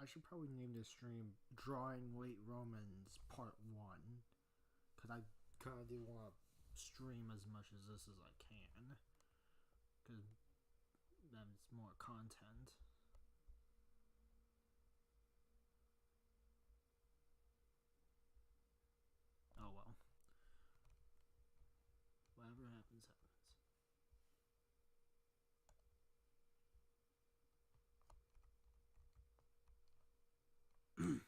I should probably name this stream Drawing Late Romans Part 1. Because I kind of do want to stream as much as this as I can. Because that's more content. Oh well. Whatever happens, happens. Excuse me.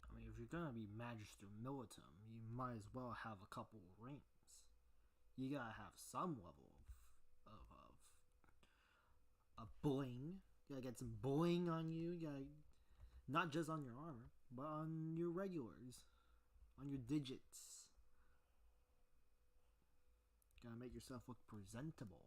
I mean, if you're gonna be Magister Militum, you might as well have a couple rings. You gotta have some level of bling. You gotta get some bling on you. You gotta, not just on your armor, but on your regulars, on your digits. You gotta make yourself look presentable.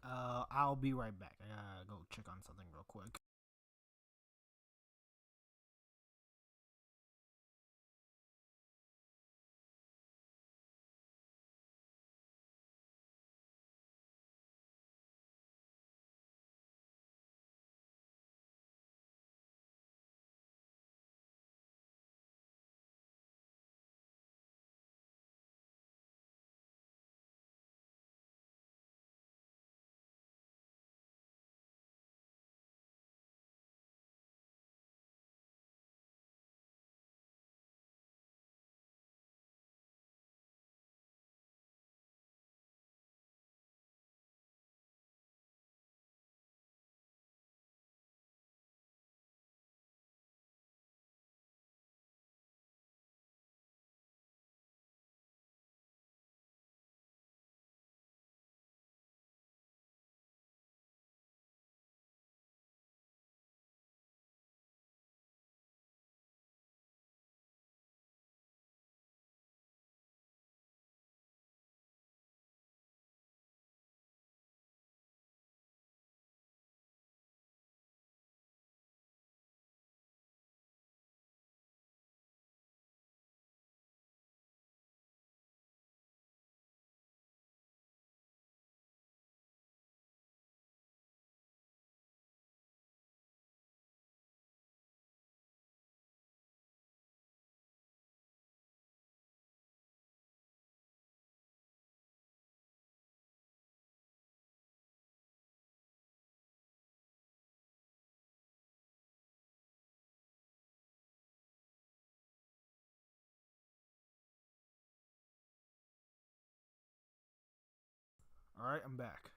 I'll be right back. I gotta go check on something real quick. Alright, I'm back.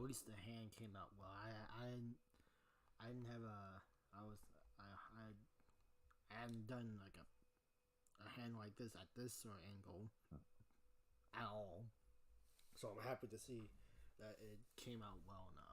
at least the hand came out well. I didn't have a I was I hadn't done like a hand like this at this sort of angle at all. So I'm happy to see that it came out well enough.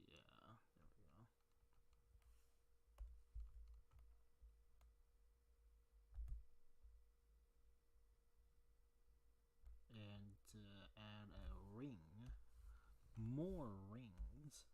Yeah, there we go. And to add a ring, more rings.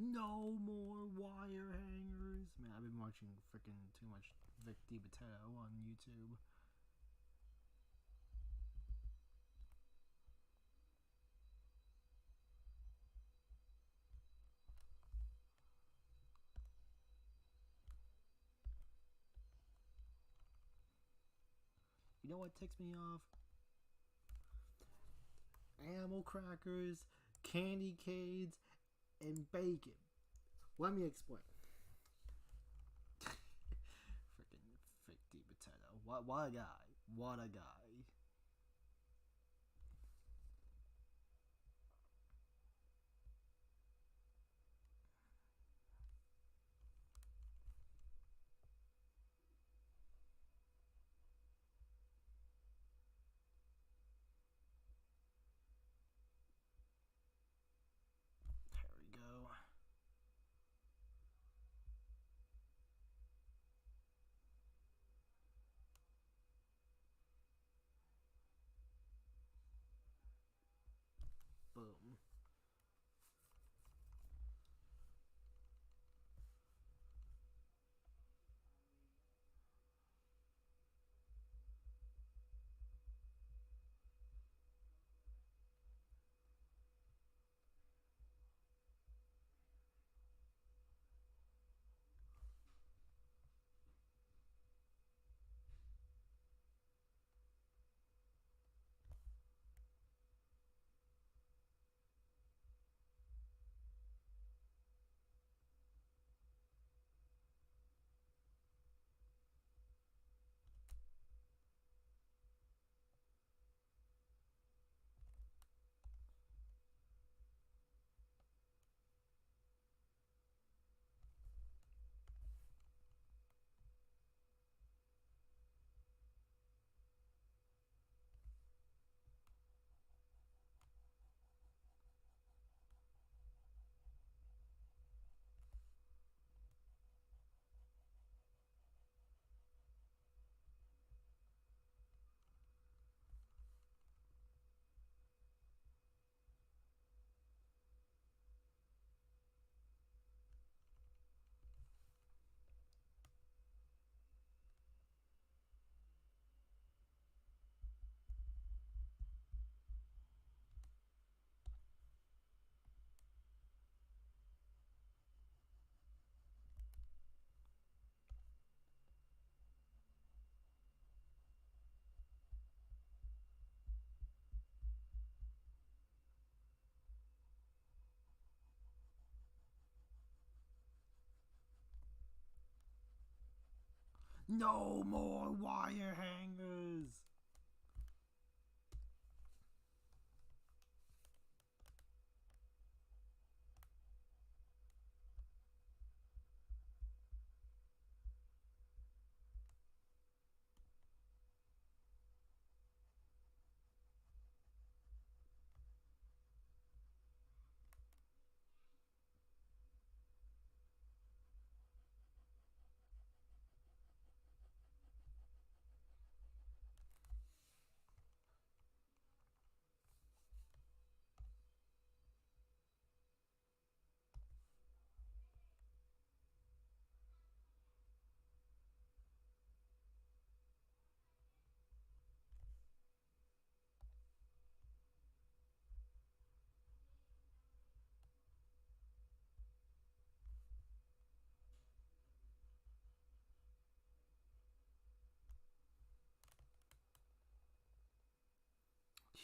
No more wire hangers. Man, I've been watching freaking too much Vic DiBitetto on YouTube. You know what ticks me off? Animal crackers, candy canes, and bacon. Let me explain. Freaking Vic DiBitetto. What a guy. What a guy. There we go. Boom. No more wire hangers.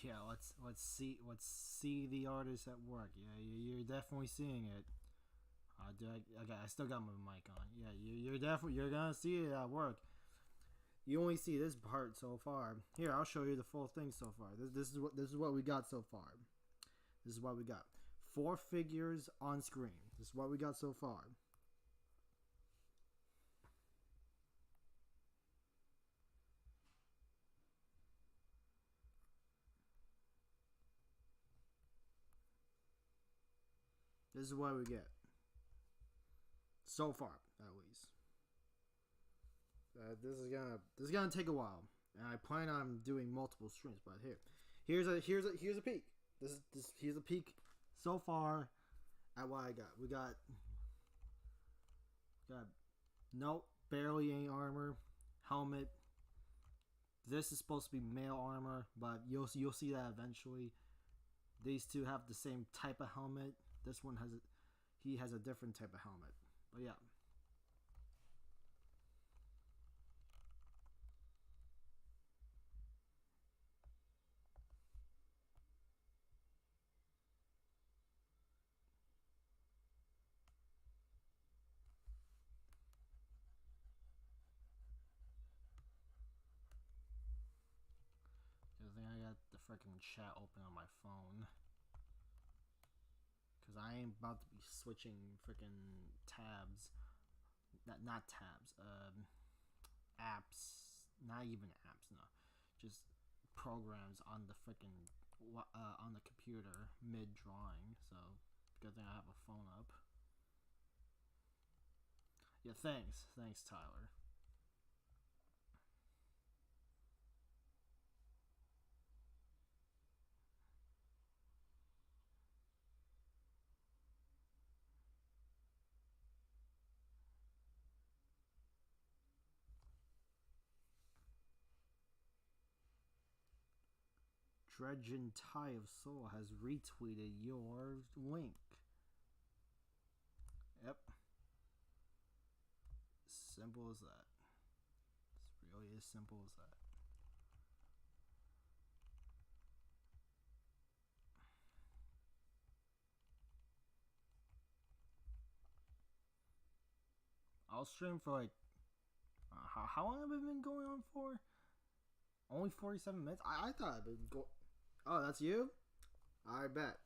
Yeah, let's see the artist at work. Yeah, you're definitely seeing it. I still got my mic on. Yeah, you're gonna see it at work. You only see this part so far. Here, I'll show you the full thing so far. This is what we got so far. This is what we got. 4 figures on screen. This is what we got so far. This is what we get so far, at least. This is gonna take a while, and I plan on doing multiple streams. But here's a peek. Here's a peek so far At what I got, got nope, barely any armor, helmet. This is supposed to be male armor, but you'll see that eventually. These two have the same type of helmet. This one he has a different type of helmet. But yeah. I think I got the freaking chat open on my phone. Because I ain't about to be switching freaking tabs. Not tabs. Apps. Not even apps, no. Just programs on the freaking on the computer mid drawing. So good thing I have a phone up. Yeah, thanks, Tyler. Dredgen Tie of Soul has retweeted your link. Yep. Simple as that. It's really as simple as that. I'll stream for like how long have I been going on for? Only 47 minutes? I thought I'd been go. Oh, that's you? I bet.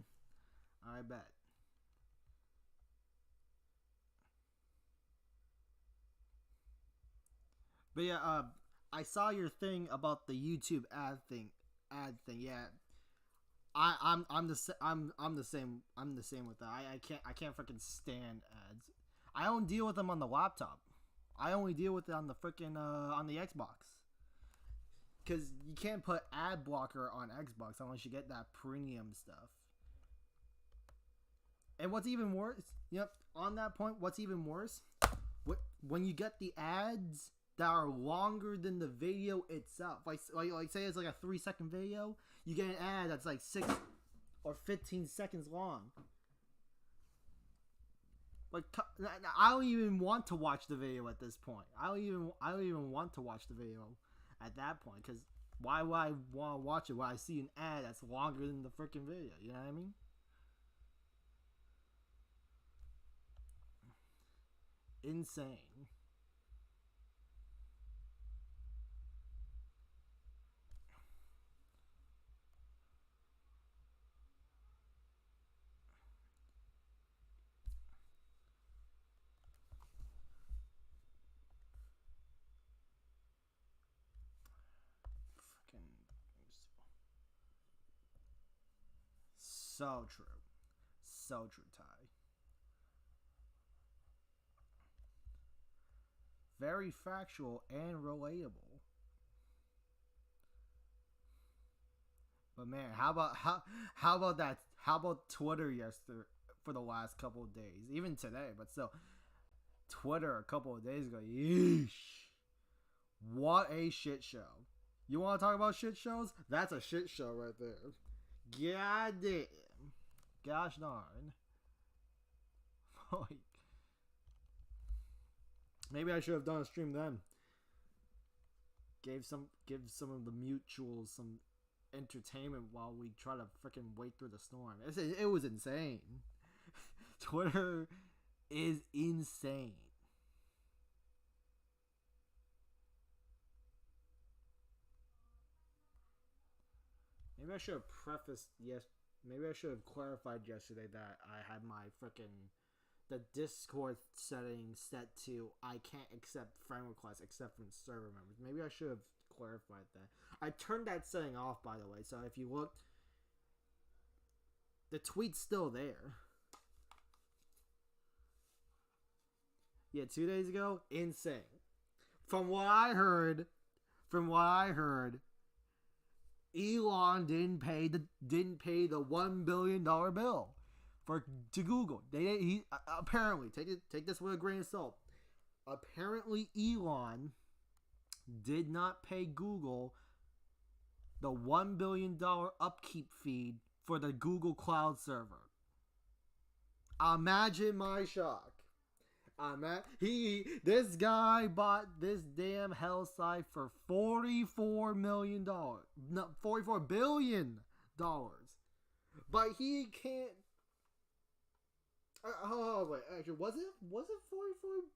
But yeah, I saw your thing about the YouTube ad thing. Yeah, I'm the same with that. I can't freaking stand ads. I don't deal with them on the laptop. I only deal with it on the freaking on the Xbox. Because you can't put ad blocker on Xbox unless you get that premium stuff. And what's even worse, yep, on that point, what's even worse, when you get the ads that are longer than the video itself, like say it's like a 3-second video, you get an ad that's like 6 or 15 seconds long. Like, I don't even want to watch the video at this point. I don't even want to watch the video at that point, because why would I want to watch it when I see an ad that's longer than the freaking video? You know what I mean? Insane. So true. So true, Ty. Very factual and relatable. But man, how about that? How about Twitter yesterday for the last couple of days? Even today, but still, Twitter a couple of days ago. Yeesh. What a shit show. You want to talk about shit shows? That's a shit show right there. God damn. Gosh darn. Like, maybe I should have done a stream then. Give some of the mutuals some entertainment while we try to freaking wait through the storm. It was insane. Twitter is insane. Maybe I should have prefaced maybe I should have clarified yesterday that I had my freaking the Discord settings set to I can't accept friend requests except from server members. Maybe I should have clarified that. I turned that setting off, by the way, so if you look, the tweet's still there. Yeah, 2 days ago, insane. From what I heard, Elon didn't pay the $1 billion bill to Google. He apparently take this with a grain of salt. Apparently, Elon did not pay Google the $1 billion upkeep fee for the Google Cloud server. Imagine my shock. This guy bought this damn hell site for $44 million. No, $44 billion. But he can't. Oh wait, actually, was it $44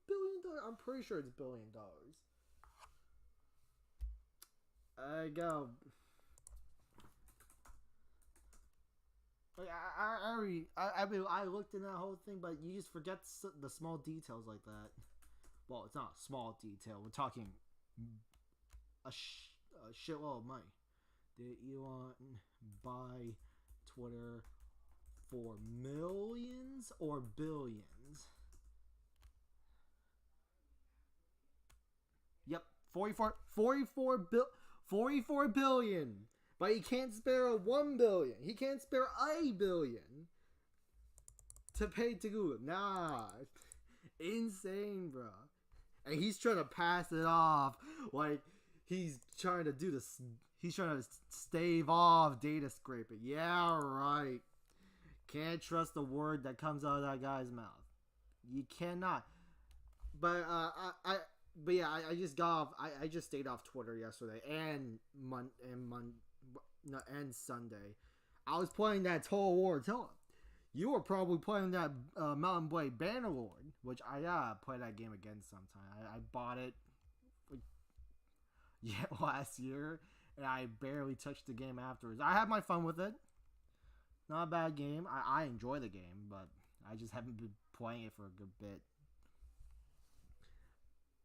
billion? I'm pretty sure it's $1 billion. I go. Like I looked in that whole thing, but you just forget the small details like that. Well, it's not a small detail. We're talking a shitload of money. Did Elon buy Twitter for millions or billions? Yep, 44 billion. But he can't spare $1 billion. He can't spare $1 billion to pay to Google. Nah, insane, bro. And he's trying to pass it off like he's trying to do this. He's trying to stave off data scraping. Yeah, right. Can't trust the word that comes out of that guy's mouth. You cannot. But I just got off. I just stayed off Twitter yesterday and Sunday. I was playing that Total War Attila. You were probably playing that Mountain Blade Bannerlord, which I play that game again sometime. I bought it last year, and I barely touched the game afterwards. I had my fun with it. Not a bad game. I enjoy the game, but I just haven't been playing it for a good bit.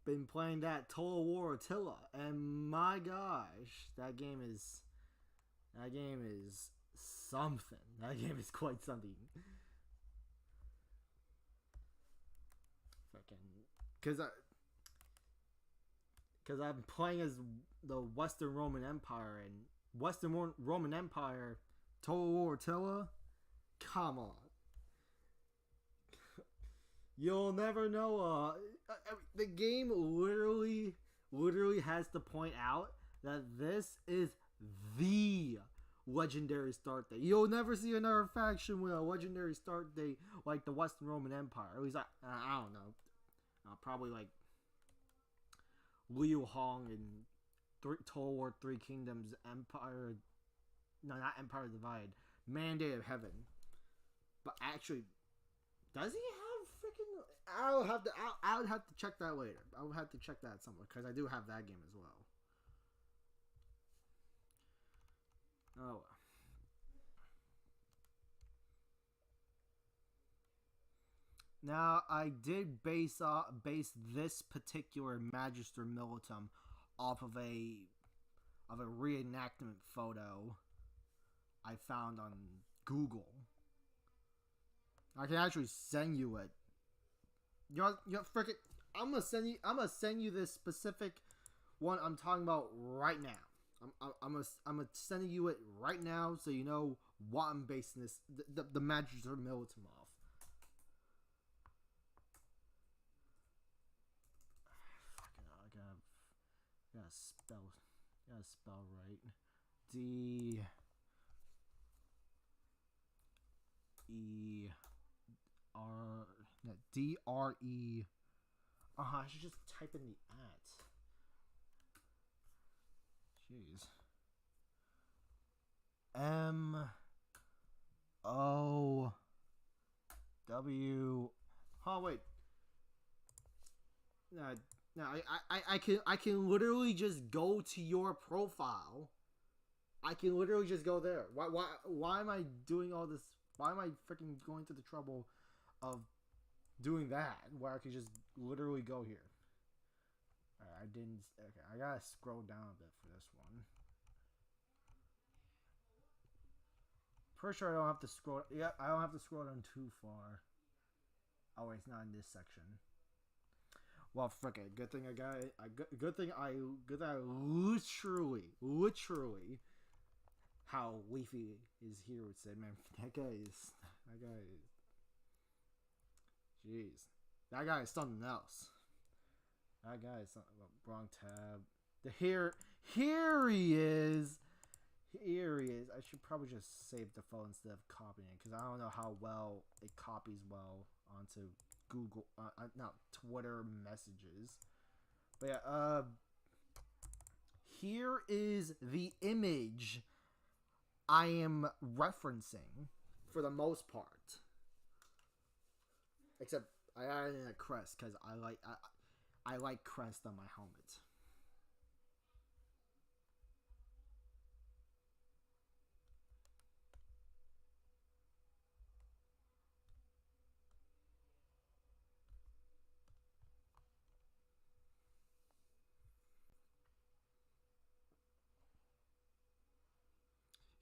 Been playing that Total War Attila, and my gosh, that game is something. That game is quite something. Fucking, cause I'm playing as the Western Roman Empire, and Western Roman Empire, Total War Attila. Come on. You'll never know. The game literally has to point out that this is the legendary start date. You'll never see another faction with a legendary start date like the Western Roman Empire. At least I don't know. Probably like Liu Hong and Total War Three Kingdoms Empire. No, not Empire Divide. Mandate of Heaven. But actually, does he have freaking? I would have to check that later. I would have to check that somewhere because I do have that game as well. Oh well. Now I did base this particular Magister Militum off of a reenactment photo I found on Google. I can actually send you it. You know, frickin', I'm gonna send you this specific one I'm talking about right now. I'm gonna send you it right now so you know what I'm basing this the Magister Militum off. I gotta spell right. D E R D R E. I should just type in the at. Jeez. M O W. Oh wait. No, I can literally just go to your profile. I can literally just go there. Why am I doing all this? Why am I freaking going to the trouble of doing that where I could just literally go here? Alright, I didn't. Okay, I gotta scroll down a bit for this one. Pretty sure I don't have to scroll. Yeah, I don't have to scroll down too far. Oh wait, it's not in this section. Well, frick it. Good thing I literally, how Leafy is here would say, man, that guy is Jeez. That guy is something else. That guy is something. Wrong tab. Here he is. Here he is. I should probably just save the phone instead of copying it, because I don't know how well it copies well onto Google, not Twitter messages. But yeah, here is the image I am referencing for the most part. Except I added in a crest because I like crest on my helmet.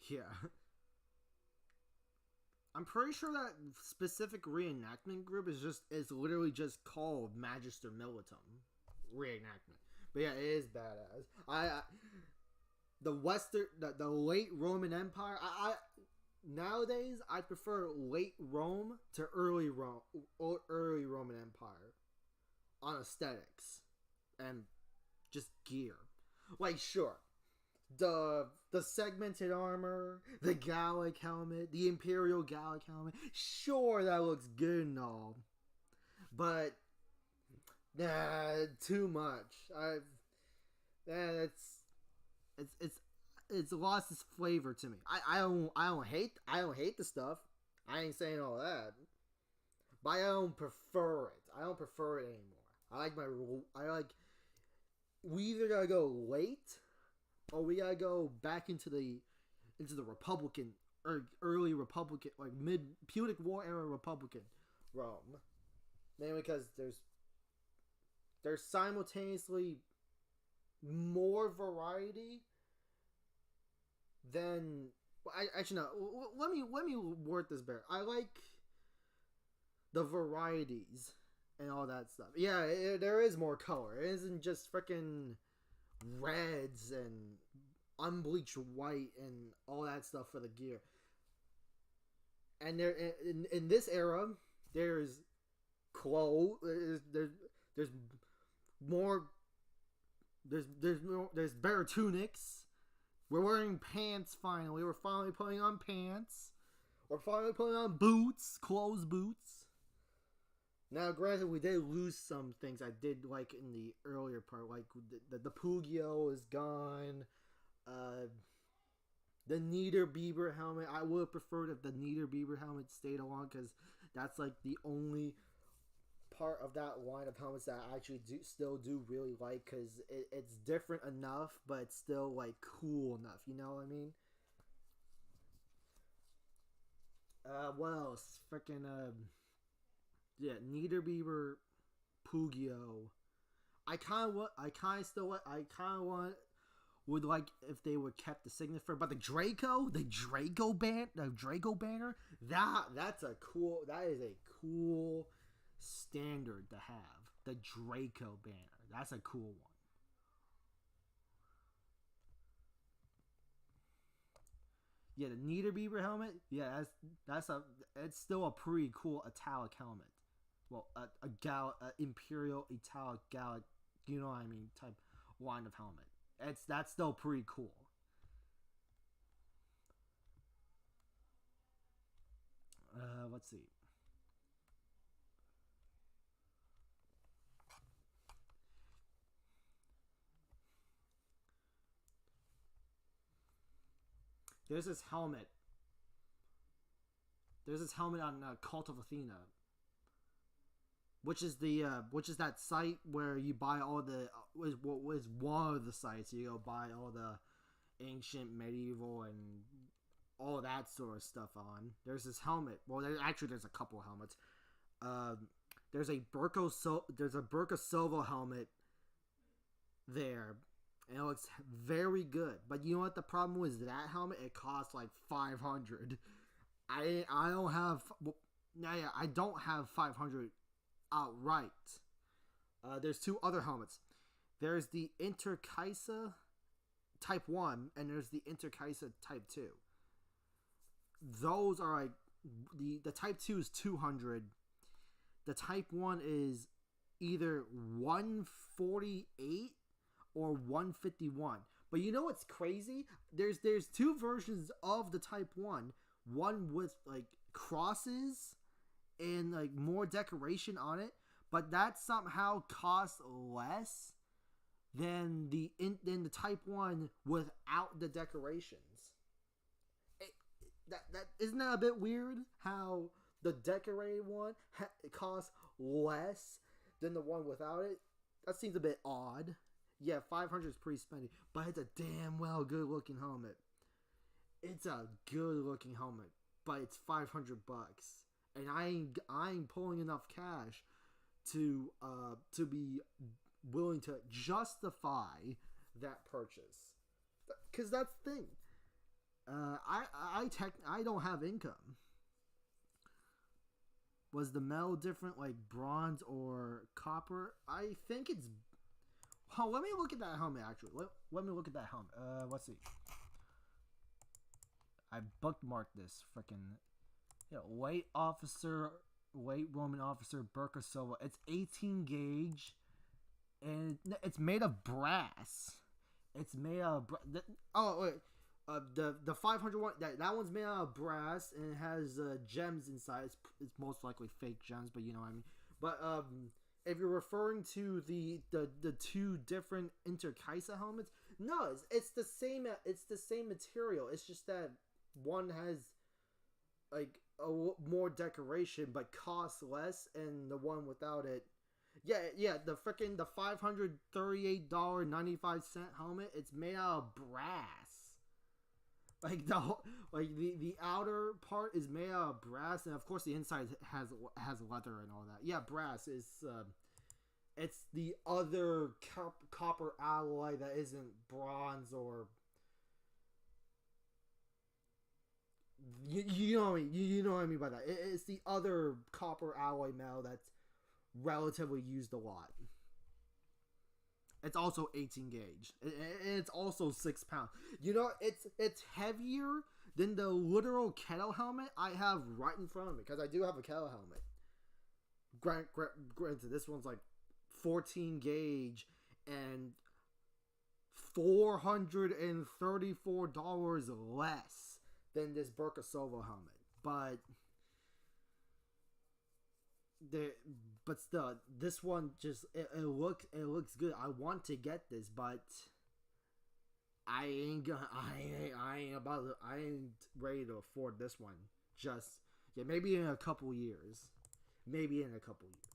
Yeah. I'm pretty sure that specific reenactment group is literally just called Magister Militum reenactment. But yeah, it is badass. The late Roman Empire. Nowadays I prefer late Rome to early Roman Empire on aesthetics and just gear. Like, sure, the segmented armor, the Gallic helmet, the Imperial Gallic helmet. Sure, that looks good and all, but too much. It's lost its flavor to me. I don't hate the stuff. I ain't saying all that, but I don't prefer it. I don't prefer it anymore. I like. We either gotta go late, or we gotta go back into the Republican or early Republican, like mid Punic War era Republican Rome. Mainly because there's simultaneously more variety than. Actually, no. Let me word this better. I like the varieties and all that stuff. Yeah, there is more color. It isn't just freaking reds and unbleached white and all that stuff for the gear. And there in this era, there's clothes. There's more. There's better tunics. We're wearing pants finally. We're finally putting on pants. We're finally putting on boots, closed boots. Now, granted, we did lose some things I did like in the earlier part, like the Pugio is gone. The Niederbieber helmet, I would have preferred if the Niederbieber helmet stayed along, because that's like the only part of that line of helmets that I actually still do really like, because it's different enough, but it's still like cool enough. You know what I mean? What else? Freaking yeah, Niederbieber, Pugio. I kind of want would like if they would kept the signifier, but the Draco banner, that is a cool standard to have. The Draco banner, that's a cool one. Yeah, the Niederbieber helmet, yeah, it's still a pretty cool Italic helmet. Well, a Imperial Italic Gallic, you know what I mean, type line of helmet. That's still pretty cool. Let's see. There's this helmet. There's this helmet on Cult of Athena, which is that site where you buy all the what was one of the sites you go buy all the ancient, medieval, and all that sort of stuff on. There's this helmet. Well, there's a couple helmets. There's a Burka Silva helmet there, and it looks very good. But you know what the problem was? That helmet, it costs like 500. I don't have. Well, yeah, I don't have 500 outright. There's two other helmets. There's the Interkaisa Type 1, and there's the Interkaisa Type 2. Those are like the Type 2 is 200. the Type 1 is either 148 or 151. But you know what's crazy? There's two versions of the Type 1. One with like crosses and like more decoration on it, but that somehow costs less than the Type 1 without the decorations. That isn't that a bit weird? How the decorated one costs less than the one without it? That seems a bit odd. Yeah, 500 is pretty spendy, but it's a damn well good looking helmet. It's a good looking helmet, but it's $500, and I ain't pulling enough cash to be willing to justify that purchase. Because that's the thing. I don't have income. Was the metal different, like bronze or copper? I think it's. Oh, let me look at that helmet. Actually, let me look at that helmet. Let's see. I bookmarked this freaking. Yeah, white Roman officer Burkasova. It's 18 gauge, and it's made of brass. It's made of. Oh wait. The 500 one, that one's made out of brass and it has gems inside. It's most likely fake gems, but you know what I mean. But if you're referring to the two different Interkaisa helmets, no, it's the same. It's the same material. It's just that one has like more decoration but costs less, and the one without it. Yeah, the $538.95 helmet. It's made out of brass. Like the outer part is made out of brass, and of course the inside has leather and all that. Yeah, brass is it's the other copper alloy that isn't bronze or you know what I mean. You know what I mean by that. It's the other copper alloy metal that's relatively used a lot. It's also 18 gauge. And it's also 6 pounds. You know, it's heavier than the literal kettle helmet I have right in front of me. Because I do have a kettle helmet. Granted, this one's like 14 gauge and $434 less than this Burkasova helmet. But still, this one just it looks good. I want to get this, but I ain't ready to afford this one. Just maybe in a couple years. Maybe in a couple years.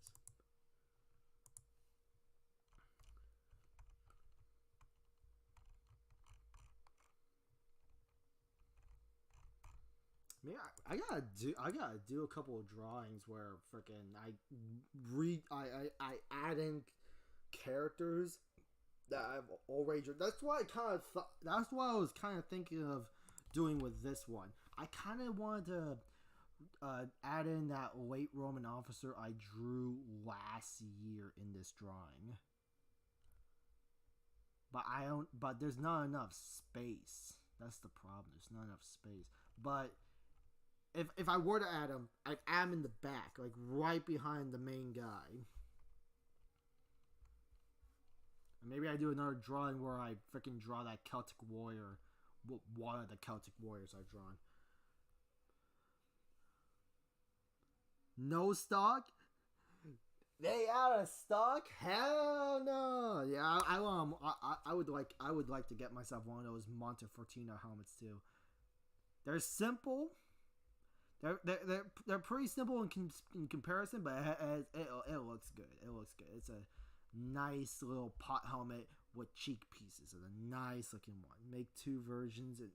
Man, I gotta do a couple of drawings where freaking I add in characters that I've already drew. That's why that's what I was kind of thinking of doing with this one. I kind of wanted to add in that late Roman officer I drew last year in this drawing. But there's not enough space. That's the problem. There's not enough space. But if I were to add him, I'd add him in the back, like right behind the main guy. And maybe I do another drawing where I freaking draw that Celtic warrior, one of the Celtic warriors I've drawn. No stock? They out of stock? Hell no! Yeah, I would like to get myself one of those Montefortino helmets too. They're simple. They're pretty simple in comparison, but it looks good. It looks good. It's a nice little pot helmet with cheek pieces. It's a nice looking one. Make two versions, and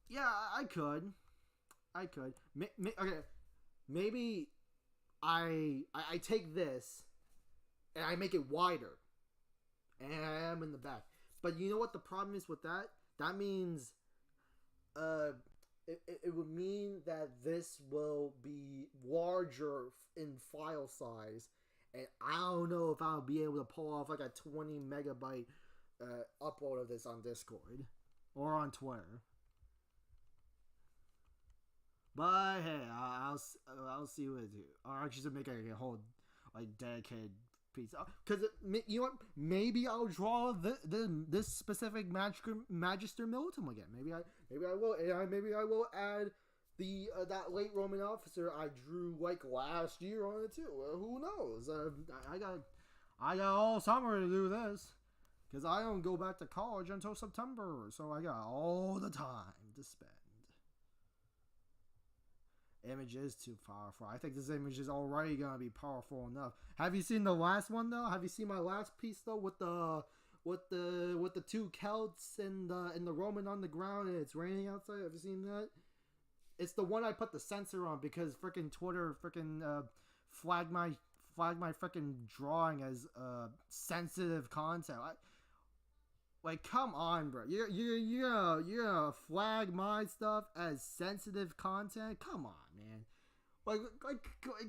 yeah, I could. Okay, maybe I take this and I make it wider, and I am in the back. But you know what the problem is with that? That means, it would mean that this will be larger in file size, and I don't know if I'll be able to pull off like a 20 megabyte upload of this on Discord or on Twitter. But hey, I'll see what it do. Or actually, to make a whole like dedicated piece. Because you know what? Maybe I'll draw this specific Magister Militum again. Maybe I will. And maybe I will add the that late Roman officer I drew like last year on it too. Who knows? I got all summer to do this. Because I don't go back to college until September, so I got all the time to spend. Image is too powerful. I think this image is already gonna be powerful enough. Have you seen the last one though? Have you seen my last piece though with the two Celts and the Roman on the ground and it's raining outside? Have you seen that? It's the one I put the censor on because freaking Twitter freaking flagged my freaking drawing as sensitive content. Like, come on, bro. You're gonna flag my stuff as sensitive content? Come on, man. Like,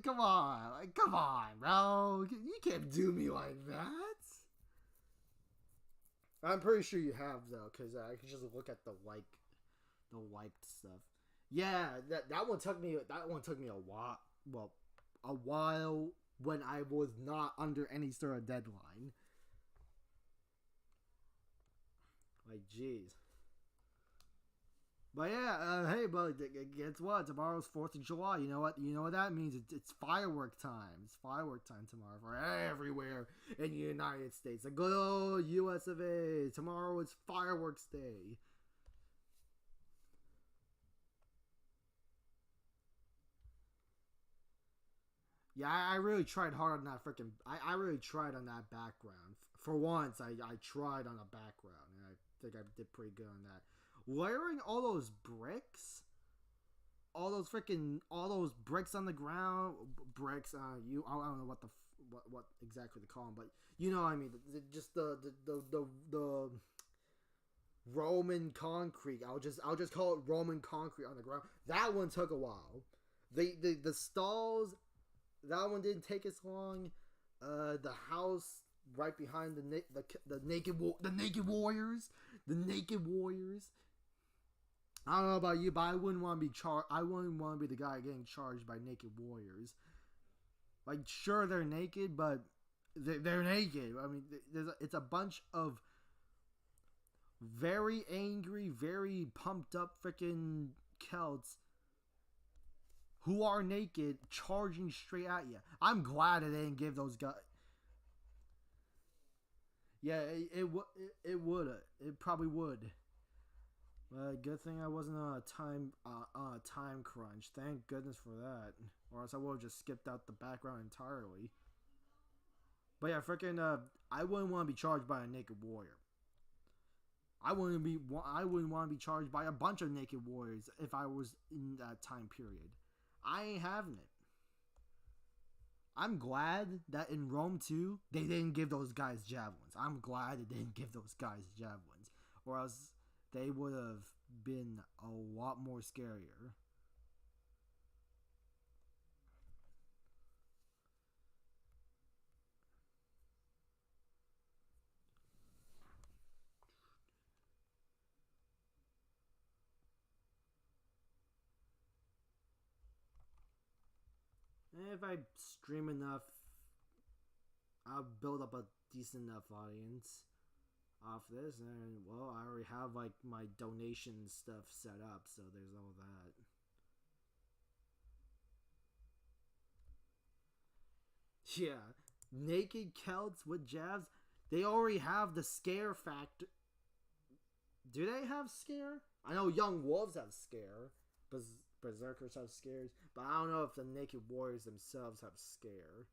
come on. Like, come on, bro. You can't do me like that. I'm pretty sure you have, though, because I can just look at the liked stuff. Yeah, that one took me a while. Well, a while when I was not under any sort of deadline. Like, jeez. But yeah, hey, but guess what? Tomorrow's 4th of July. You know what? You know what that means? It's firework time. It's firework time tomorrow for everywhere in the United States. The good old US of A. Tomorrow is fireworks day. Yeah, I really tried hard on that freaking. I really tried on that background. For once, I tried on a background, and I think I did pretty good on that. Layering all those bricks, all those bricks on the ground, bricks. I don't know what exactly to call them, but you know what I mean. Just the Roman concrete. I'll just call it Roman concrete on the ground. That one took a while. The stalls. That one didn't take as long. The house right behind the naked warriors. I don't know about you, but I wouldn't want to be I wouldn't want to be the guy getting charged by naked warriors. Like, sure, they're naked, but they're naked. I mean, it's a bunch of very angry, very pumped up freaking Celts who are naked, charging straight at you. I'm glad they didn't give those guys. Yeah, it would. It probably would. Good thing I wasn't on a time crunch. Thank goodness for that. Or else I would have just skipped out the background entirely. But yeah, freaking. I wouldn't want to be charged by a naked warrior. I wouldn't want to be charged by a bunch of naked warriors if I was in that time period. I ain't having it. I'm glad that in Rome 2, they didn't give those guys javelins. I'm glad they didn't give those guys javelins. Or else they would have been a lot more scarier. And if I stream enough, I'll build up a decent enough audience off this, and well, I already have like my donation stuff set up, so there's all that. Yeah, naked Celts with jabs. They already have the scare factor. Do they have scare? I know young wolves have scare. Berserkers have scares, but I don't know if the naked warriors themselves have scare.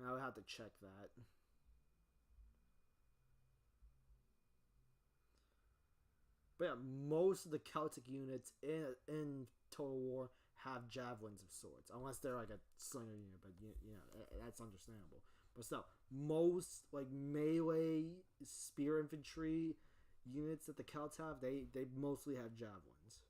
I would have to check that. But yeah, most of the Celtic units in Total War have javelins of sorts, unless they're like a slinger unit. But you know that's understandable. But still, most like melee spear infantry units that the Celts have, they mostly have javelins.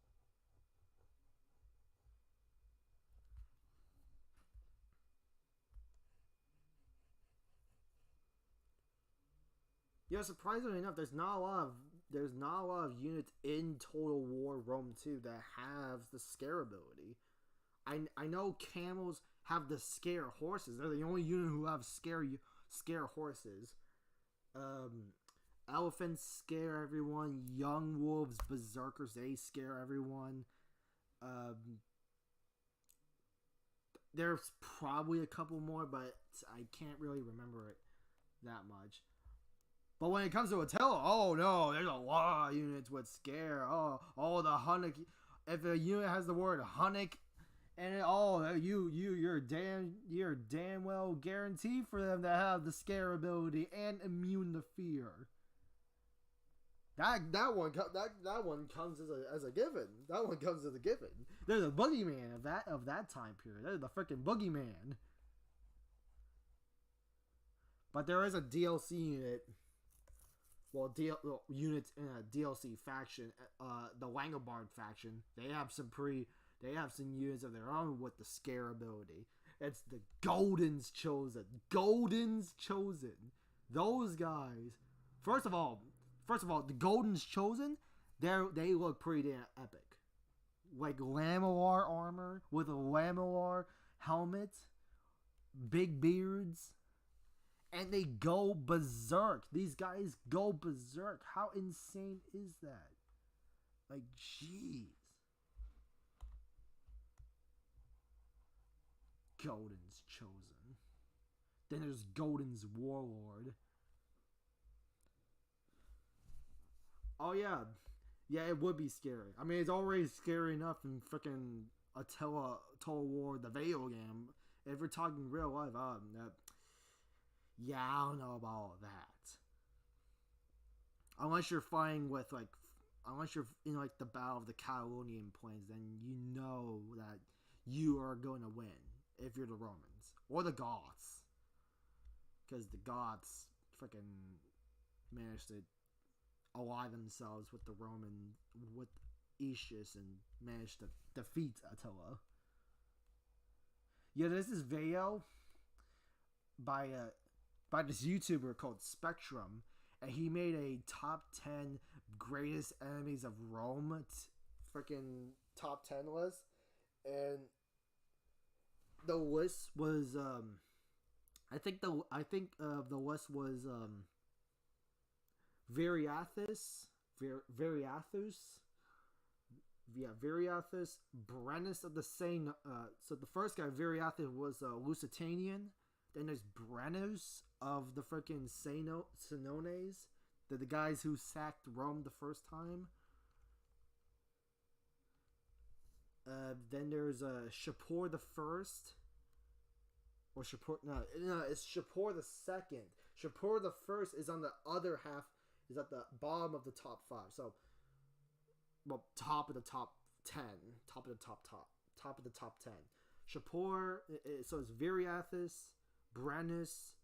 Yeah, surprisingly enough, there's not a lot of there's not a lot of units in Total War Rome 2 that have the scare ability. I know camels have the scare horses. They're the only unit who have scare horses. Elephants scare everyone. Young wolves, berserkers, they scare everyone. There's probably a couple more, but I can't really remember it that much. But when it comes to Attila, oh no, there's a lot of units with scare. Oh, the Hunnic. If a unit has the word Hunnic, and you're damn well guaranteed for them to have the scare ability and immune to fear. That one comes as a given. That one comes as a given. They're the boogeyman of that time period. They're the freaking boogeyman. But there is a DLC unit. Well, units in a DLC faction. The Langobard faction. They have some units of their own with the scare ability. It's the Golden's Chosen. Golden's Chosen. Those guys. First of all, the Golden's Chosen, they look pretty damn epic. Like lamellar armor with a lamellar helmet, big beards, and they go berserk. These guys go berserk. How insane is that? Like, jeez. Golden's Chosen. Then there's Golden's Warlord. Oh yeah, it would be scary. I mean, it's already scary enough in freaking Attila Total War, the video game. If we're talking real life, I don't know about all of that. Unless you're fighting with unless you're in the Battle of the Catalonian Plains, then you know that you are going to win if you're the Romans or the Goths, because the Goths freaking managed to ally themselves with the Roman, with Aetius, and managed to defeat Attila. Yeah, this is video by this YouTuber called Spectrum, and he made a top 10 greatest enemies of Rome freaking top 10 list, and the list was I think the list was Viriathus, Brennus of the Seine. So the first guy, Viriathus, was Lusitanian. Then there's Brennus of the freaking Senones. They're the guys who sacked Rome the first time. Then there's Shapur the First. Or Shapur, no, it's Shapur the Second. Shapur the First is on the other half. Is at the bottom of the top 5. So, well, top of the top 10. Top of the top 10. Shapur, so it's Viriathus, Brennus,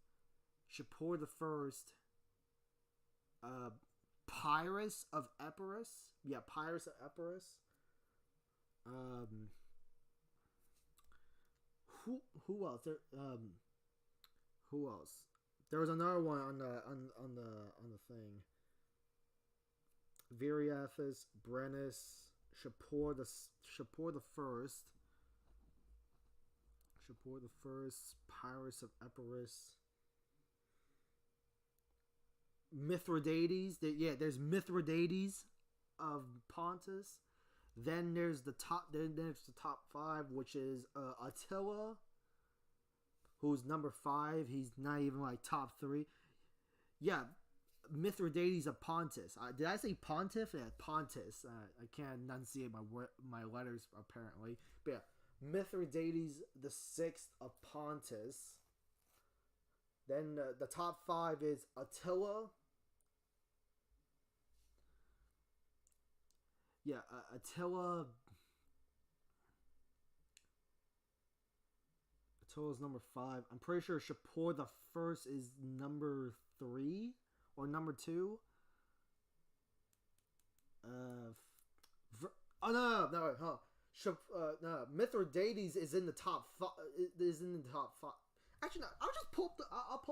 Shapur the First, Pyrrhus of Epirus. Yeah, Pyrrhus of Epirus. Who else? Who else? There was another one on the thing. Viriathus, Brennus, Shapur the First, Pyrrhus of Epirus, Mithridates. There's Mithridates of Pontus. Then there's the top 5, which is Attila, who's number 5. He's not even top 3. Yeah, Mithridates of Pontus. Did I say Pontiff? Yeah, Pontus. I can't enunciate my letters apparently. But yeah, Mithridates the 6th of Pontus. Then the top 5 is Attila. Yeah, Attila. Attila's number 5. I'm pretty sure Shapur the First is number 3 or number 2. No. Mithridates is in the top 5. Actually, no. I'll pull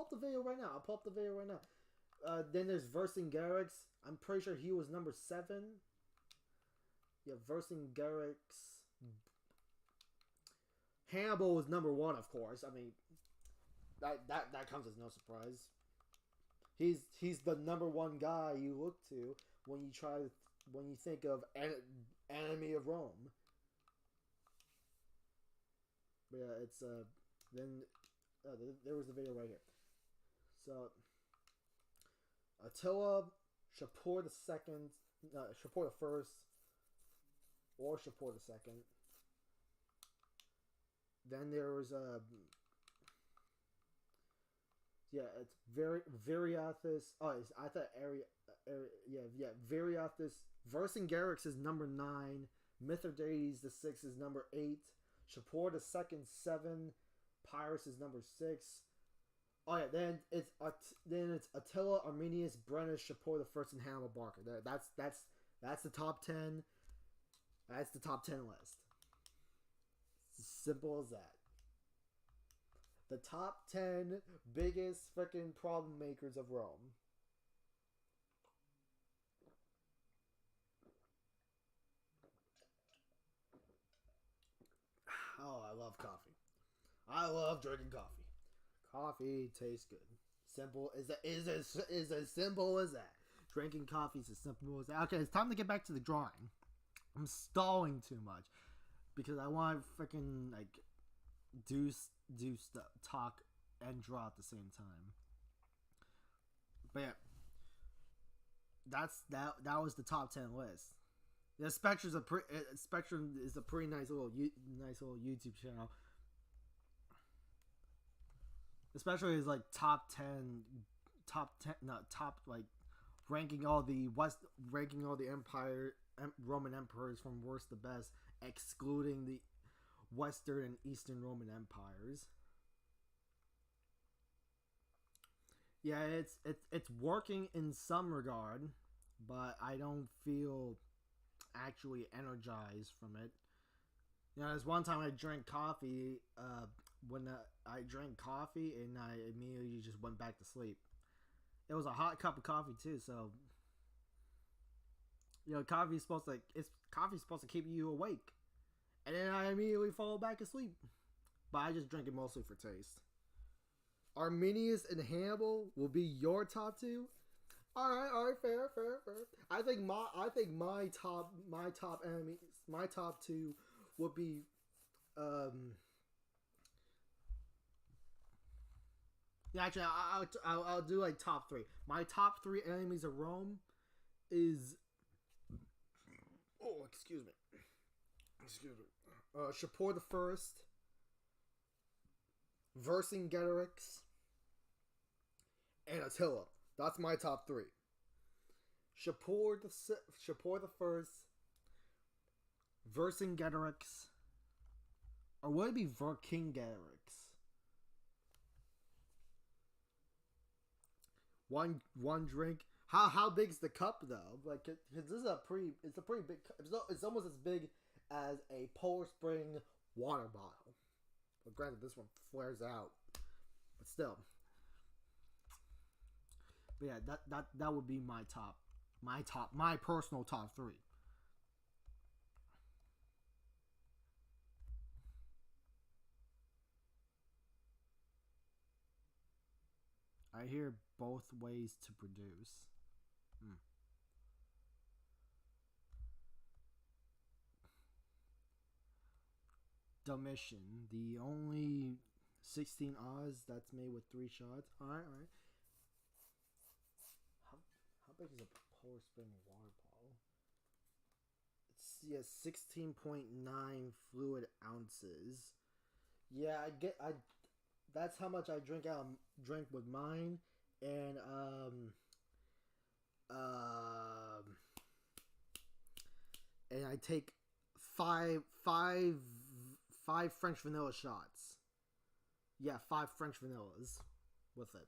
up the video right now. Then there's Vercingetorix. I'm pretty sure he was number 7. Yeah, Vercingetorix. Hannibal was number 1, of course. I mean, that comes as no surprise. He's the number 1 guy you look to when you think of enemy of Rome. But yeah, it's then there was the video right here. So Attila, Shapur the second, Shapur the first, or Shapur the second. Then there was it's Viriathus. Oh, I thought Viriathus. Vercingetorix is number 9. Mithridates the 6th is number 8. Shapur the second 7. Pyrrhus is number 6. Oh yeah, then it's Attila, Arminius, Brennus, Shapur the first, and Hannibal Barca. That's the top 10. That's the top 10 list. It's as simple as that. The top 10 biggest freaking problem makers of Rome. Oh, I love coffee. I love drinking coffee. Coffee tastes good. Simple is as simple as that. Drinking coffee is as simple as that. Okay, it's time to get back to the drawing. I'm stalling too much because I want to freaking like do stuff, talk and draw at the same time. But yeah, that was the top 10 list. Yeah, Spectrum is a pretty nice little YouTube channel. Especially as like top like ranking all the Roman emperors from worst to best, excluding the Western and Eastern Roman empires. Yeah, it's working in some regard, but I don't feel actually energized from it. You know, there's one time I drank coffee. When I drank coffee and I immediately just went back to sleep. It was a hot cup of coffee too, so you know, coffee's supposed to keep you awake, and then I immediately fall back asleep. But I just drink it mostly for taste. Arminius and Hannibal will be your top 2. All right, fair. I think my top enemies, my top 2 would be actually, I'll do like top 3. My top 3 enemies of Rome is excuse me, Shapur the first, Vercingetorix, and Attila. That's my top 3. Shapur the first, Vercingetorix, or would it be Vercingetorix? One drink. How big's the cup though? Like, cause this is a pretty big cup. It's almost as big as a Polar Spring water bottle. But granted, this one flares out. But still. But yeah, that would be my personal top 3. I hear both ways to produce. Domitian, the only 16 Oz that's made with 3 shots. Alright. How big is a Polar Spring water bottle? It's 16.9 fluid ounces. Yeah, that's how much I drink with mine, and and I take five French vanilla shots. Yeah, 5 French vanillas with it.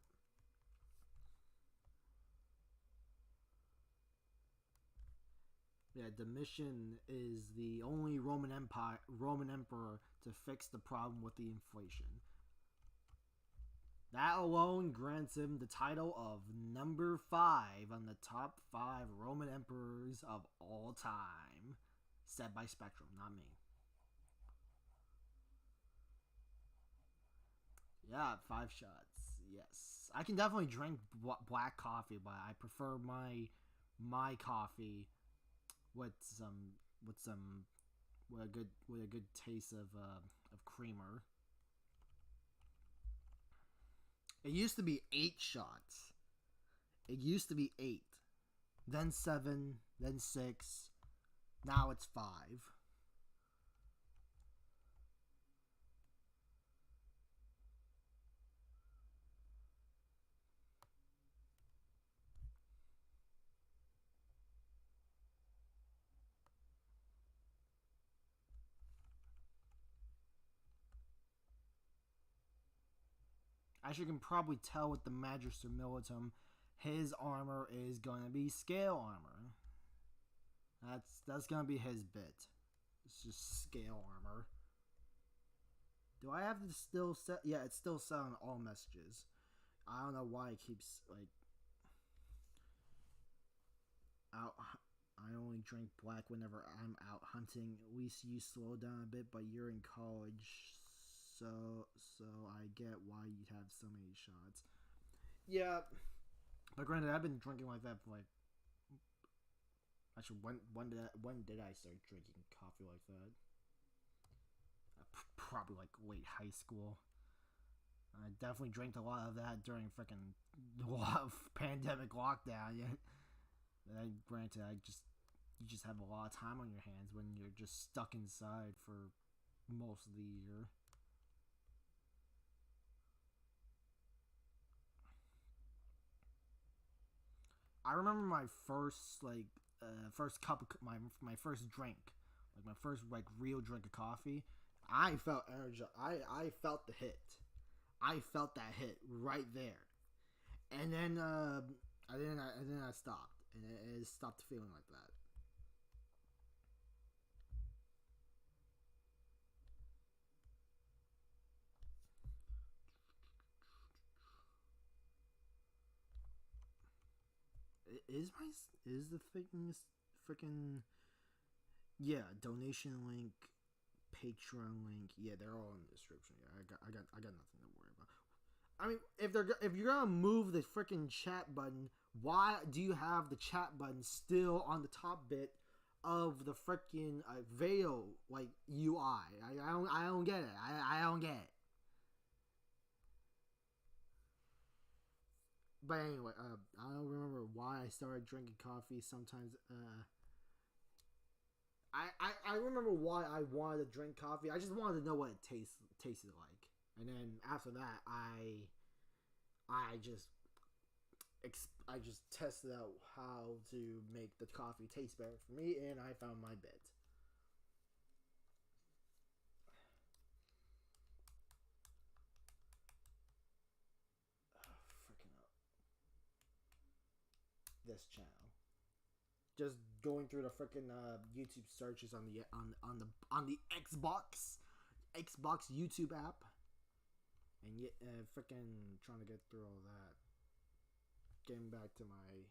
Yeah, Domitian is the only Roman emperor to fix the problem with the inflation. That alone grants him the title of number 5 on the top 5 Roman emperors of all time. Set by Spectrum, not me. Yeah, 5 shots. Yes, I can definitely drink black coffee, but I prefer my coffee with some with a good taste of creamer. It used to be 8 shots. It used to be 8, then 7, then 6. Now it's 5. As you can probably tell with the Magister Militum, his armor is gonna be scale armor. That's gonna be his bit. It's just scale armor. Do I have to still set? Yeah, it's still set on all messages. I don't know why it keeps like out. I only drink black whenever I'm out hunting. At least you slow down a bit, but you're in college, so I get why you'd have so many shots. Yeah, but granted, I've been drinking like that for like. Actually, when did I start drinking coffee like that? Probably like late high school. I definitely drank a lot of that during freaking pandemic lockdown. Yeah, granted, you just have a lot of time on your hands when you're just stuck inside for most of the year. I remember my first first cup of my first drink, like my first like real drink of coffee. I felt energy. I felt the hit. I felt that hit right there, and then I stopped, and it stopped feeling like that. Is the thing freaking yeah, donation link, Patreon link, yeah, they're all in the description. Yeah, I got nothing to worry about. I mean, if you're gonna move the freaking chat button, why do you have the chat button still on the top bit of the freaking Veil like UI? I don't get it. I don't get it. But anyway, I don't remember why I started drinking coffee. Sometimes, I remember why I wanted to drink coffee. I just wanted to know what it tasted like, and then after that, I just I just tested out how to make the coffee taste better for me, and I found my bit. Freaking up this channel. Just going through the freaking YouTube searches on the Xbox YouTube app, and yet freaking trying to get through all that. Getting back to my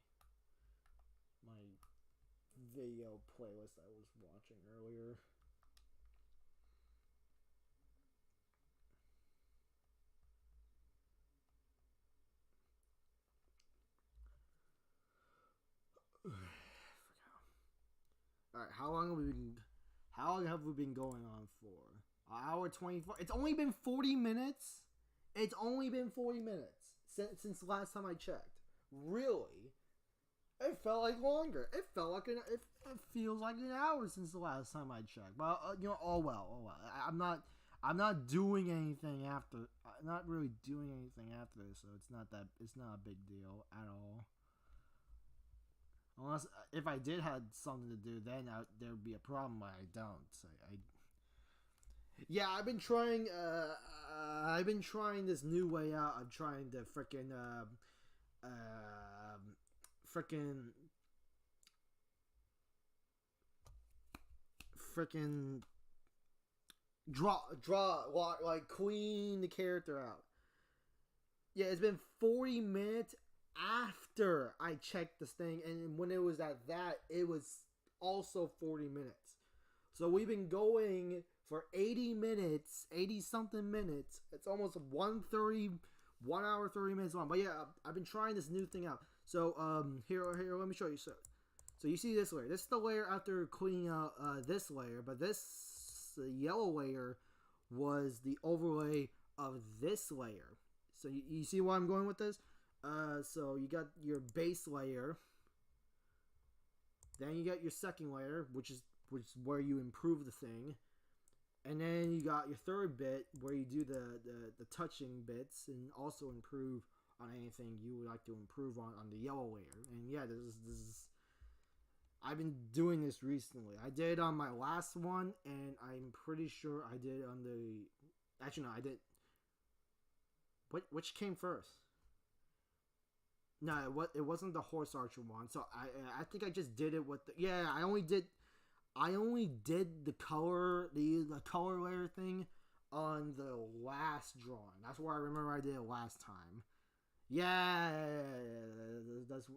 video playlist I was watching earlier. All right, how long have we been going on for? An hour 24. It's only been 40 minutes. It's only been 40 minutes since the last time I checked. Really? It felt like longer. It felt like it feels like an hour since the last time I checked. But oh well, oh well. I'm not doing anything after. I'm not really doing anything after this, so it's not a big deal at all. Unless if I did have something to do, then there would be a problem. But I don't. So yeah, I've been trying. I've been trying this new way out. I'm trying to freaking freaking draw like queen the character out. Yeah, it's been 40 minutes after I checked this thing, and when it was at that, it was also 40 minutes. So we've been going for 80 minutes, 80 something minutes. It's almost 1 hour 30 minutes long. But yeah, I've been trying this new thing out. So here, let me show you. So you see this layer. This is the layer after cleaning out this layer, but this yellow layer was the overlay of this layer. So you see where I'm going with this? So you got your base layer. Then you got your second layer, which is where you improve the thing. And then you got your third bit where you do the touching bits and also improve on anything you would like to improve on the yellow layer. And yeah, this is I've been doing this recently. I did it on my last one, and I'm pretty sure I did on the... Actually, no, I did... Which came first? No, it wasn't the horse archer one. So I think I just did it with the... Yeah, I only did the color layer thing on the last drawing. That's where I remember I did it last time. Yeah,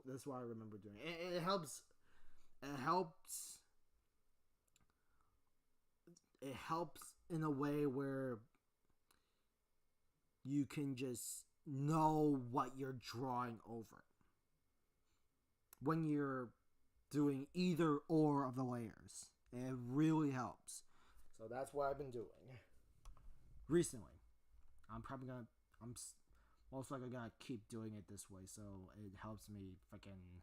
that's what I remember doing. It helps. It helps in a way where you can just know what you're drawing over when you're doing either or of the layers. It really helps. So that's what I've been doing recently. I'm most likely gonna keep doing it this way, so it helps me freaking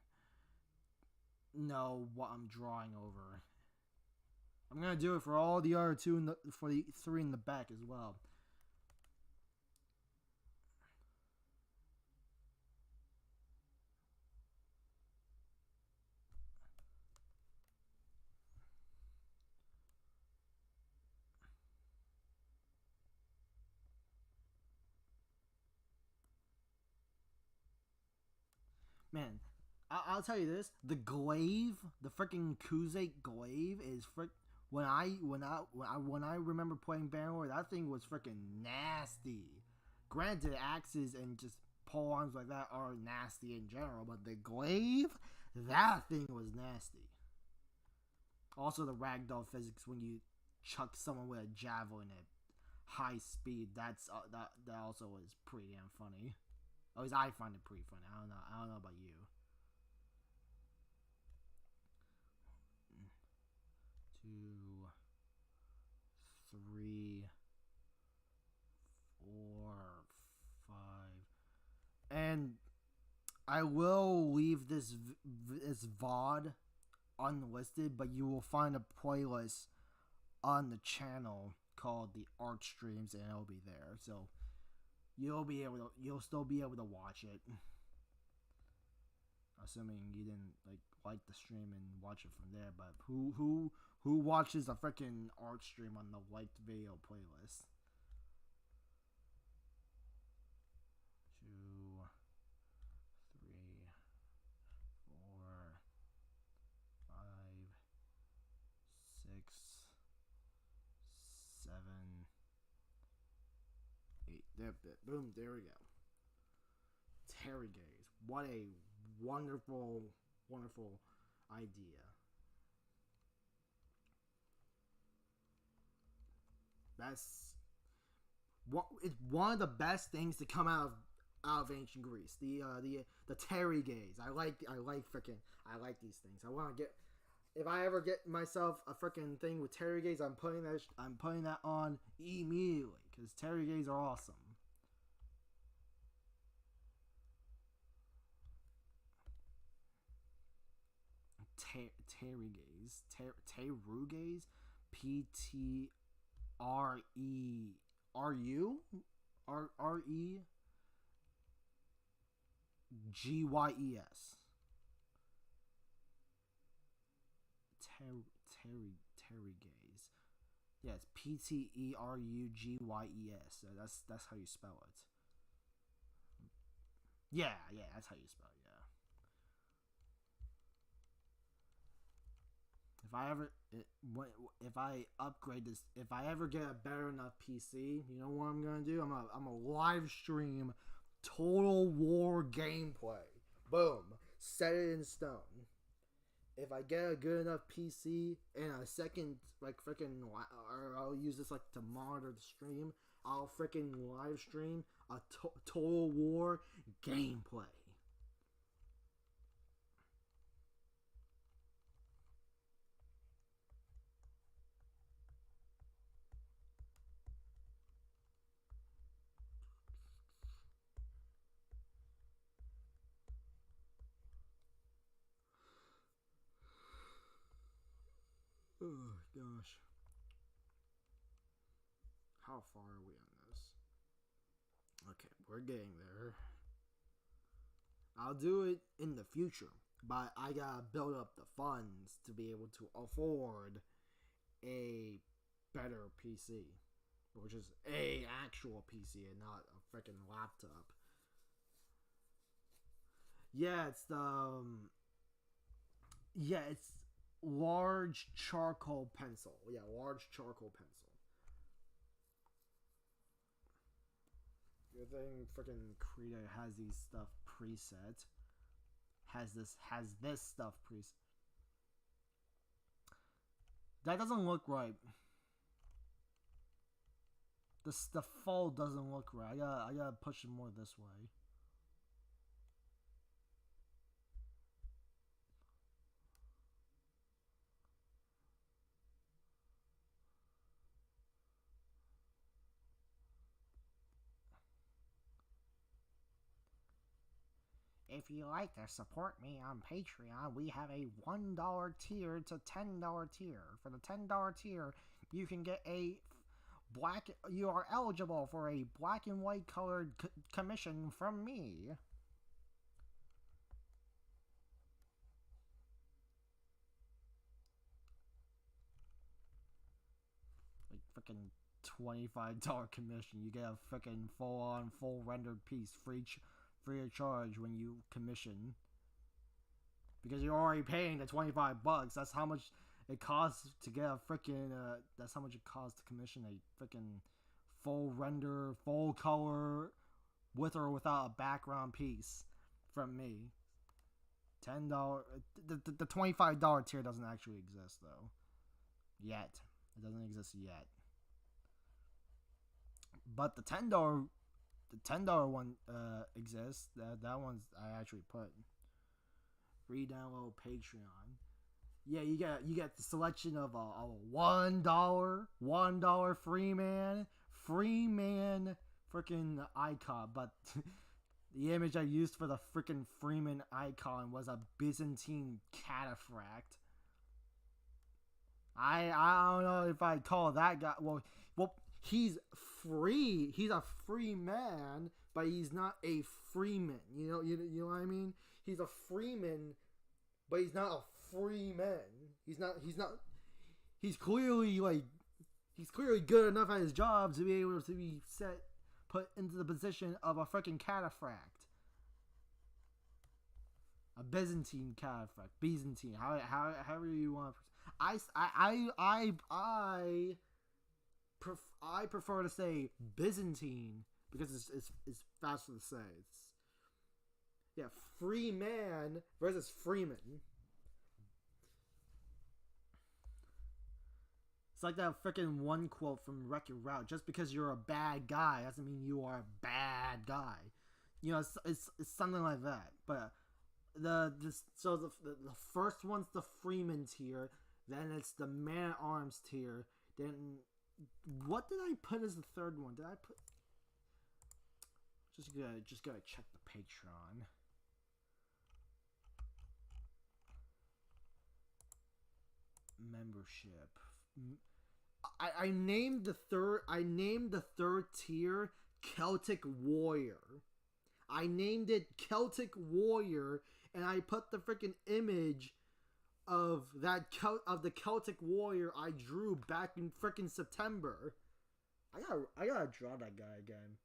know what I'm drawing over. I'm gonna do it for all the other for the 3 in the back as well. Man, I'll tell you this: the glaive, the freaking Kuze glaive, is When I remember playing Bannerlord, that thing was freaking nasty. Granted, axes and just pole arms like that are nasty in general, but the glaive, that thing was nasty. Also, the ragdoll physics when you chuck someone with a javelin at high speed, that also is pretty damn funny. At least I find it pretty funny. I don't know about you. 2, 3, 4, 5, and I will leave this VOD unlisted, but you will find a playlist on the channel called the Art Streams, and it'll be there. So you'll still be able to watch it, assuming you didn't like the stream and watch it from there. But who watches a freaking art stream on the liked video playlist? 2, 3, 4, 5, 6, 7, 8. Boom, there we go. Terrygaze. What a wonderful, wonderful idea. It's one of the best things to come out of ancient Greece. The Terrygaze. I like these things. I want to get... If I ever get myself a freaking thing with Terrygaze, I'm putting that on immediately, because Terrygaze are awesome. Terrygaze. Terrygaze. P-T-R-E-R-E-G-Y-E-S. Terrygaze. Yes, P-T-E-R-U-G-Y-E-S. So that's how you spell it. Yeah, that's how you spell it. If I upgrade this, if I ever get a better enough PC, you know what I'm gonna do? I'm gonna live stream Total War gameplay. Boom. Set it in stone. If I get a good enough PC and a second, like, freaking, or I'll use this, like, to monitor the stream, I'll freaking live stream a Total War gameplay. Oh, gosh. How far are we on this? Okay, we're getting there. I'll do it in the future, but I gotta build up the funds to be able to afford a better PC, which is a actual PC and not a freaking laptop. Yeah, it's the it's large charcoal pencil. Yeah, large charcoal pencil. Good thing freaking Krita has these stuff preset. Has this stuff preset. That doesn't look right. The fold doesn't look right. I gotta push it more this way. If you like to support me on Patreon, we have a $1 tier to $10 tier. For the $10 tier, you can get you are eligible for a black and white colored commission from me. Like freaking $25 commission. You get a freaking full rendered piece free of charge when you commission, because you're already paying the $25. That's how much it costs to get a freaking that's how much it costs to commission a freaking full render, full color, with or without a background piece from me. $10. The $25 tier doesn't actually exist though. Yet. It doesn't exist yet. But the $10 one exists. That one's I actually put. Re-download Patreon. Yeah, you get the selection of a $1 Freeman freaking icon, but the image I used for the freaking Freeman icon was a Byzantine cataphract. I don't know if I call that guy well he's free. He's a free man, but he's not a freeman. You know what I mean? He's a freeman, but he's not a free man. He's clearly good enough at his job to be able to be put into the position of a freaking cataphract. A Byzantine cataphract. Byzantine. However you want to. I prefer to say Byzantine because it's faster to say. Free man versus freeman. It's like that freaking one quote from Wreck-It Ralph. Just because you're a bad guy doesn't mean you are a bad guy. You know, it's something like that. But the first one's the freeman tier. Then it's the man-at-arms tier. Then what did I put as the third one? Did I put? Just gotta check the Patreon. Membership. I named the third tier Celtic Warrior. I named it Celtic Warrior, and I put the freaking image of the Celtic Warrior I drew back in freaking September. I gotta draw that guy again.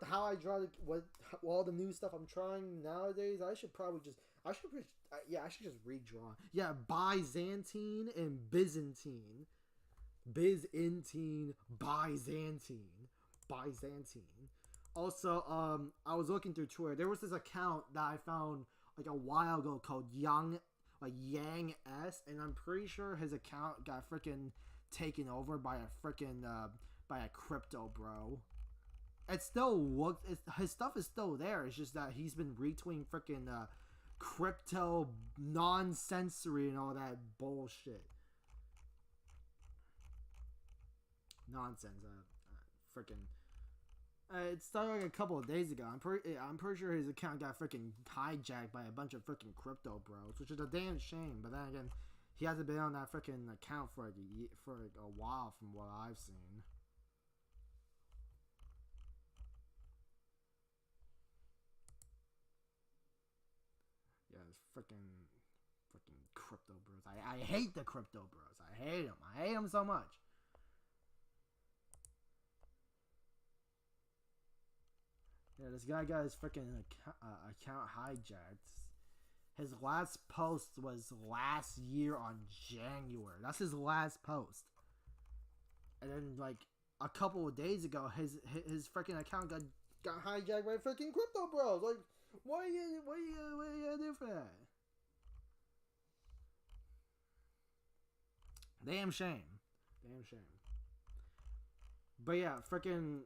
How I draw all the new stuff I'm trying nowadays. I should just redraw. Yeah, Byzantine and Byzantine. Byzantine. Also, I was looking through Twitter. There was this account that I found like a while ago called Yang S, and I'm pretty sure his account got freaking taken over by a freaking by a crypto bro. It still looks, his stuff is still there. It's just that he's been retweeting freaking crypto nonsensory and all that bullshit. Nonsense. Freaking. It started like a couple of days ago. I'm pretty sure his account got freaking hijacked by a bunch of freaking crypto bros, which is a damn shame. But then again, he hasn't been on that freaking account for like a while, from what I've seen. Yeah, it's freaking crypto bros. I hate the crypto bros. I hate them. I hate them so much. Yeah, this guy got his freaking account hijacked. His last post was last year on January. That's his last post. And then, like, a couple of days ago, his freaking account got hijacked by freaking crypto bros. Like, what are you gonna do for that? Damn shame. Damn shame. But yeah, freaking...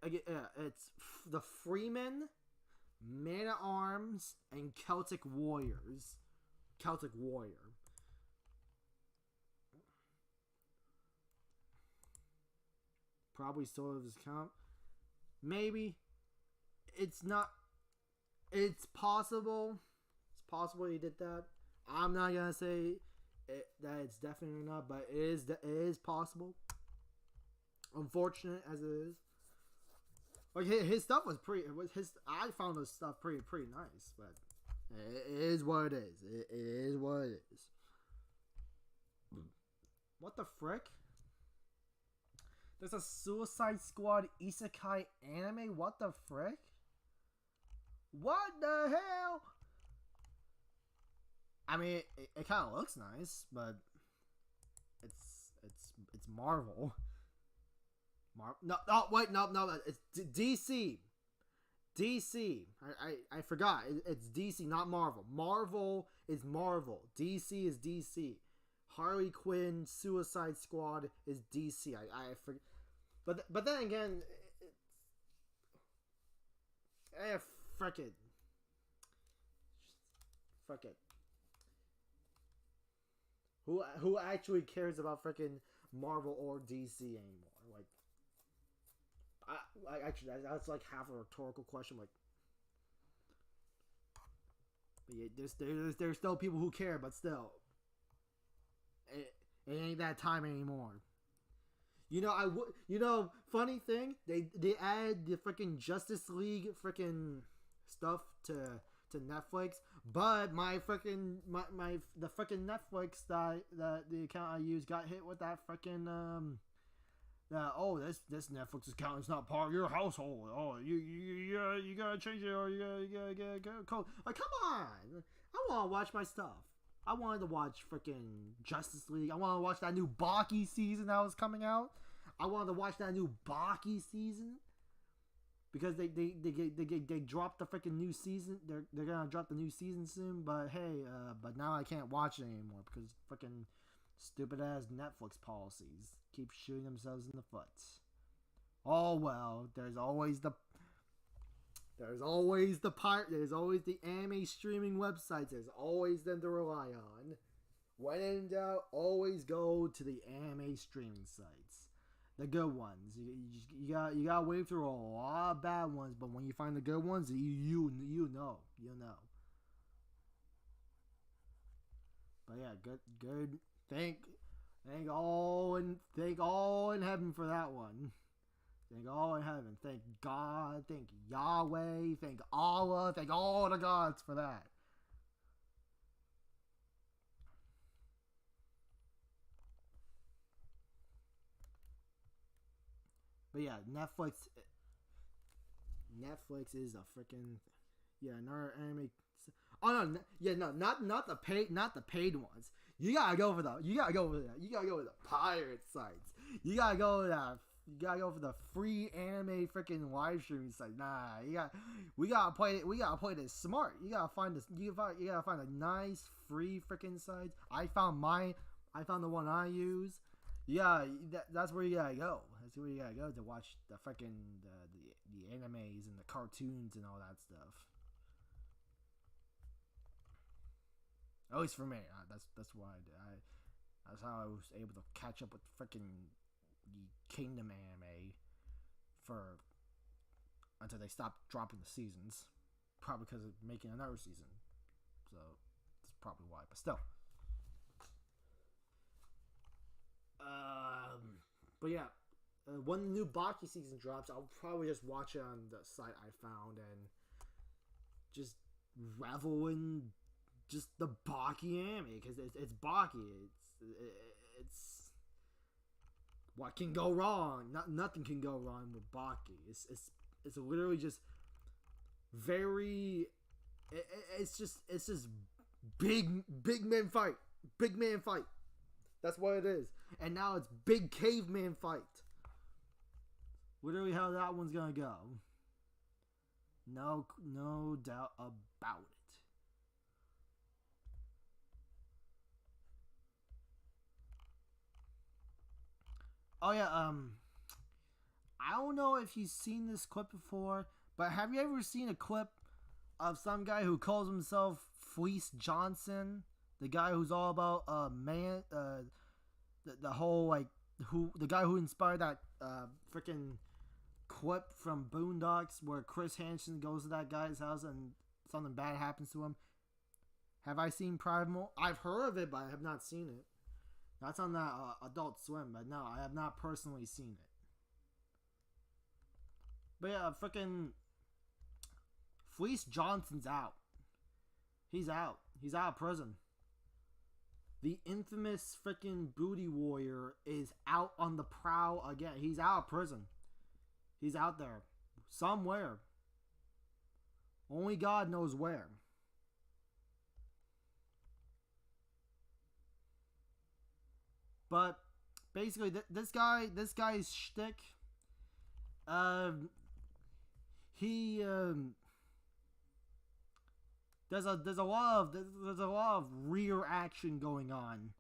It's the Freeman, Man-at-Arms, and Celtic Warriors. Celtic Warrior. Probably still have his account. Maybe. It's not... It's possible. It's possible he did that. I'm not gonna say that it's definitely not, but it is possible. Unfortunate as it is. Like, his stuff was pretty... I found his stuff pretty nice, but it is what it is. It is what it is. What the frick? There's a Suicide Squad isekai anime? What the frick? What the hell? I mean, it kind of looks nice, but it's Marvel. No, it's DC. DC. I forgot. It's DC, not Marvel. Marvel is Marvel. DC is DC. Harley Quinn, Suicide Squad is DC. I forget. But then again, frick it. Frick it. Who actually cares about freaking Marvel or DC anymore? Like, actually, that's like half a rhetorical question. Like, but yeah, there's still people who care, but still, it ain't that time anymore. You know, funny thing, they add the freaking Justice League freaking stuff to Netflix, but my freaking the freaking Netflix that the account I use got hit with that freaking this Netflix account is not part of your household. Oh, you gotta change it, or you gotta get a code. Like, come on, I want to watch my stuff. I wanted to watch freaking Justice League. I want to watch that new Baki season that was coming out. I wanted to watch that new Baki season because they dropped the freaking new season. They're gonna drop the new season soon. But hey, but now I can't watch it anymore because freaking stupid ass Netflix policies keep shooting themselves in the foot. Oh well, there's always the anime streaming websites. There's always them to rely on. When in doubt, always go to the anime streaming sites, the good ones. You gotta wade through a lot of bad ones, but when you find the good ones, you know. But yeah, good. Thank all in heaven for that one. Thank all in heaven. Thank God. Thank Yahweh. Thank Allah. Thank all the gods for that. But yeah, Netflix is a freaking another anime. Oh no, not the paid ones. You gotta go with the pirate sites. You gotta go with go for the free anime freaking live stream. It's like, nah, we gotta play it. We gotta play this smart. You gotta find this. You gotta find a nice free freaking site. I found the one I use. Yeah, that's where you gotta go. That's where you gotta go to watch the freaking the animes and the cartoons and all that stuff. At least for me, that's why that's how I was able to catch up with freaking the Kingdom anime until they stopped dropping the seasons, probably because of making another season. So that's probably why. But still, but yeah, when the new Baki season drops, I'll probably just watch it on the site I found and just revel in just the Baki anime because it's Baki. It's what can go wrong? Nothing can go wrong with Baki. It's literally just very. It's just big man fight. Big man fight. That's what it is. And now it's big caveman fight. Literally how that one's gonna go. No doubt about it. Oh yeah, I don't know if you've seen this clip before, but have you ever seen a clip of some guy who calls himself Fleece Johnson? The guy who's all about the whole like the guy who inspired that freaking clip from Boondocks where Chris Hansen goes to that guy's house and something bad happens to him. Have I seen Primal? I've heard of it, but I have not seen it. That's on that Adult Swim, but no, I have not personally seen it. But yeah, freaking Fleece Johnson's out. He's out. He's out of prison. The infamous freaking booty warrior is out on the prowl again. He's out of prison. He's out there. Somewhere. Only God knows where. But basically, this guy's shtick, he there's a lot of rear action going on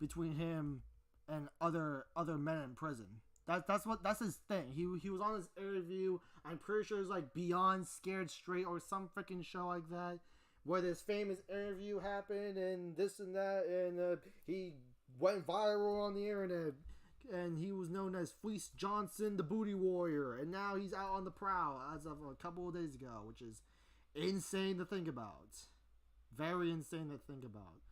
between him and other men in prison. That's his thing. He was on this interview. I'm pretty sure it was like Beyond Scared Straight or some freaking show like that, where this famous interview happened and this and that, and he went viral on the internet, and he was known as Fleece Johnson, the Booty Warrior, and now he's out on the prowl as of a couple of days ago, which is insane to think about. Very insane to think about.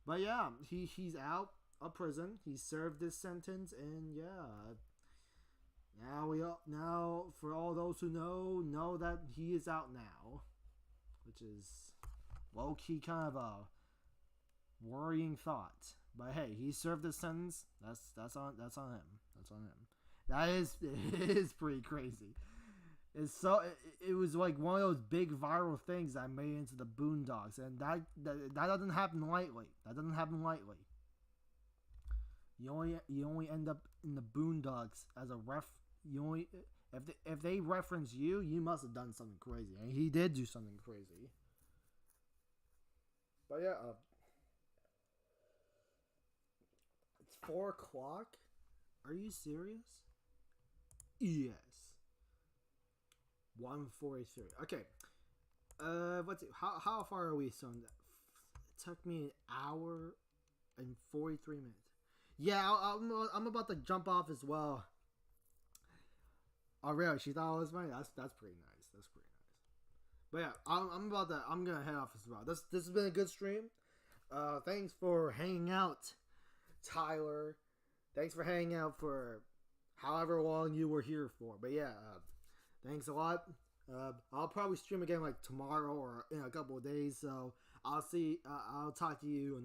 But yeah, he's out of prison. He served his sentence, and yeah, now for all those who know that he is out now, which is low key kind of a worrying thought. But hey, he served his sentence. That's on him. That's on him. That is it is pretty crazy. It was like one of those big viral things that made into the Boondocks, and that doesn't happen lightly. That doesn't happen lightly. You only end up in the Boondocks as a ref. You only if they reference you, you must have done something crazy, and he did do something crazy. But yeah. 4 o'clock? Are you serious? Yes. 1:43. Okay. How far are we? So it took me an hour and 43 minutes. Yeah, I'm about to jump off as well. Oh really? She thought it was funny. That's pretty nice. That's pretty nice. But yeah, I'm gonna head off as well. This has been a good stream. Thanks for hanging out, Tyler. Thanks for hanging out for however long you were here for. But yeah, thanks a lot. I'll probably stream again like tomorrow or in a couple of days. So I'll talk to you